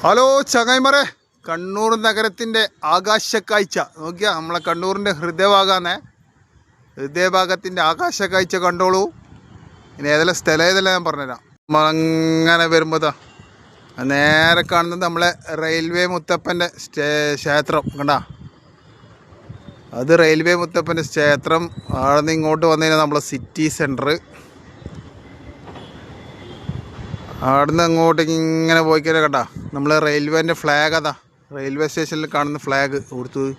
Hello ചങ്ങായിമാരെ, കണ്ണൂർ നഗരത്തിൻ്റെ ആകാശക്കാഴ്ച നോക്കിയാ. നമ്മളെ കണ്ണൂരിൻ്റെ ഹൃദയഭാഗത്തിൻ്റെ ആകാശക്കാഴ്ച കണ്ടോളൂ. ഇനി ഏതെല്ലാം സ്ഥലം ഏതെല്ലാം ഞാൻ പറഞ്ഞുതരാം. അങ്ങനെ വരുമ്പോൾ നേരെ കാണുന്നത് നമ്മളെ റെയിൽവേ മുത്തപ്പൻ്റെ ക്ഷേത്രം കണ്ടാ. അത് റെയിൽവേ മുത്തപ്പൻ്റെ ക്ഷേത്രം. അവിടെ നിന്ന് ഇങ്ങോട്ട് വന്നു കഴിഞ്ഞാൽ നമ്മളെ സിറ്റി സെൻറ്റർ. അവിടുന്ന് അങ്ങോട്ടേക്ക് ഇങ്ങനെ പോയി കഴിഞ്ഞാൽ കേട്ടാ നമ്മൾ റെയിൽവേൻ്റെ ഫ്ലാഗ്. അതാ റെയിൽവേ സ്റ്റേഷനിൽ കാണുന്ന ഫ്ലാഗ് കൊടുത്തത്.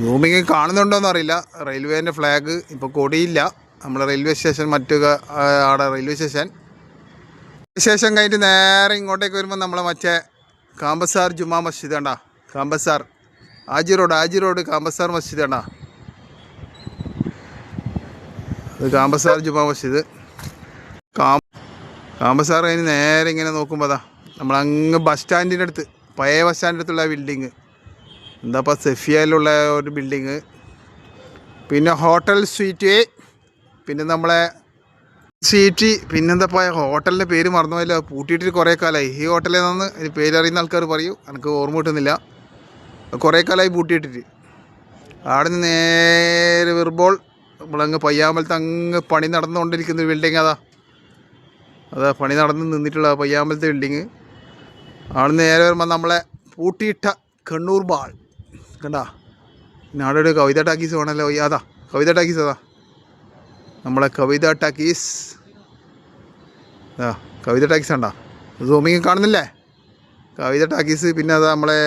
സൂമിങ് കാണുന്നുണ്ടോയെന്ന് അറിയില്ല. റെയിൽവേൻ്റെ ഫ്ലാഗ് ഇപ്പോൾ കൊടിയില്ല. നമ്മൾ റെയിൽവേ സ്റ്റേഷൻ അവിടെ റെയിൽവേ സ്റ്റേഷൻ കഴിഞ്ഞിട്ട് നേരെ ഇങ്ങോട്ടേക്ക് വരുമ്പോൾ നമ്മളെ മറ്റേ കാമ്പസാർ ജുമാ മസ്ജിദ് കണ്ടാ. കാമ്പസാർ ആജി റോഡ് കാമ്പസാർ മസ്ജിദ് കണ്ടാ. അത് കാമ്പസാർ ജുമാ മസ്ജിദ്. കാമ്പസാർ കഴിഞ്ഞ് നേരെ ഇങ്ങനെ നോക്കുമ്പോൾ നമ്മളങ്ങ് ബസ് സ്റ്റാൻഡിൻ്റെ അടുത്ത്, പഴയ ബസ് സ്റ്റാൻഡിൻ്റെ അടുത്തുള്ള ബിൽഡിങ്. എന്താപ്പോൾ സെഫിയയിലുള്ള ഒരു ബിൽഡിങ്. പിന്നെ ഹോട്ടൽ സ്വീറ്റ്, പിന്നെ നമ്മളെ സ്വീറ്റ്, പിന്നെന്താ ഹോട്ടലിൻ്റെ പേര് മറന്നുപോയല്ലോ. പൂട്ടിയിട്ട് കുറേ കാലമായി. ഈ ഹോട്ടലിൽ നിന്ന് അതിന് പേരറിയുന്ന ആൾക്കാർ പറയൂ, എനിക്ക് ഓർമ്മ കിട്ടുന്നില്ല. കുറേ കാലമായി പൂട്ടിയിട്ടിട്ട്. അവിടെ നിന്ന് നേരെ വരുമ്പോൾ നമ്മളങ്ങ് പയ്യാമ്പലത്ത് അങ്ങ് പണി നടന്നുകൊണ്ടിരിക്കുന്ന ബിൽഡിങ്. അതാ പണി നടന്ന് നിന്നിട്ടുള്ള പയ്യാമ്പലത്തെ ബിൽഡിങ്. അവിടെ നിന്ന് നേരെ വരുമ്പോൾ നമ്മളെ പൂട്ടിയിട്ട കണ്ണൂർ ബാൾ കണ്ടാ. പിന്നെ അവിടെ ഒരു കവിത ടാക്കീസ് വേണമല്ലോ. കവിത ടാക്കീസ്. നമ്മളെ കവിത ടാക്കീസ്. കവിത ടാക്കീസ് കണ്ടാ. സൂമിങ് കാണുന്നില്ലേ കവിത ടാക്കീസ്. പിന്നെ നമ്മളെ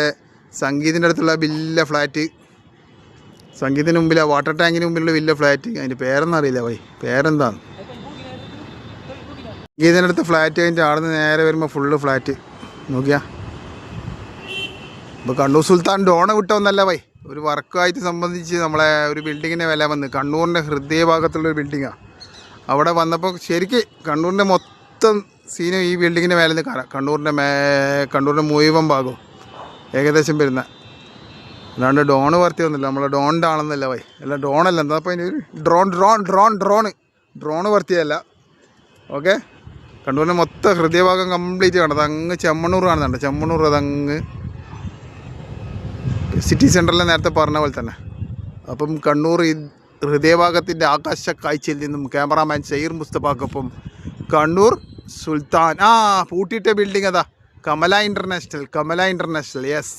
സംഗീതിൻ്റെ അടുത്തുള്ള വില്ല ഫ്ലാറ്റ്. സംഗീതത്തിന് മുമ്പിൽ വാട്ടർ ടാങ്കിന് മുമ്പിലുള്ള വില്ല ഫ്ലാറ്റ്. അതിൻ്റെ പേരൊന്നും അറിയില്ല പേരെന്താണ്. ഇതിനടുത്ത് ഫ്ലാറ്റ് കഴിഞ്ഞിട്ട് അവിടെ നിന്ന് നേരെ വരുമ്പോൾ ഫുള്ള് ഫ്ലാറ്റ് നോക്കിയാ. ഇപ്പോൾ കണ്ണൂർ സുൽത്താൻ ഡോണ വിട്ടൊന്നല്ല ഒരു വർക്കായിട്ട് സംബന്ധിച്ച് നമ്മളെ ഒരു ബിൽഡിങ്ങിൻ്റെ വില വന്ന് കണ്ണൂരിൻ്റെ ഹൃദയഭാഗത്തുള്ളൊരു ബിൽഡിങ്ങാണ്. അവിടെ വന്നപ്പോൾ ശരിക്ക് കണ്ണൂരിൻ്റെ മൊത്തം സീനും ഈ ബിൽഡിങ്ങിൻ്റെ മേലെ നിന്ന് കാണാം. കണ്ണൂരിൻ്റെ മുഴുവൻ ഭാഗവും ഏകദേശം വരുന്ന. അല്ലാണ്ട് ഡോണ് വർത്തിയൊന്നുമില്ല. നമ്മളെ ഡോണിൻ്റെ ആണെന്നല്ല അല്ല ഡ്രോണല്ല. എന്താ അപ്പോൾ അതിന് ഒരു ഡ്രോണ് വർത്തിയല്ല. ഓക്കെ, കണ്ണൂരിൻ്റെ മൊത്തം ഹൃദയഭാഗം കംപ്ലീറ്റ് കാണുന്നത്. അങ്ങ് ചെമ്മണ്ണൂർ കാണുന്നുണ്ട്. ചെമ്മണ്ണൂർ അതങ്ങ് സിറ്റി സെൻറ്ററിൽ നേരത്തെ പറഞ്ഞ പോലെ തന്നെ. അപ്പം കണ്ണൂർ ഹൃദയഭാഗത്തിൻ്റെ ആകാശ കാഴ്ചയിൽ നിന്നും ക്യാമറാമാൻ ഷെയർ മുസ്തഫാക്കൊപ്പം കണ്ണൂർ സുൽത്താൻ. പൂട്ടിയിട്ട ബിൽഡിംഗ് കമല ഇൻ്റർനാഷണൽ. യെസ്.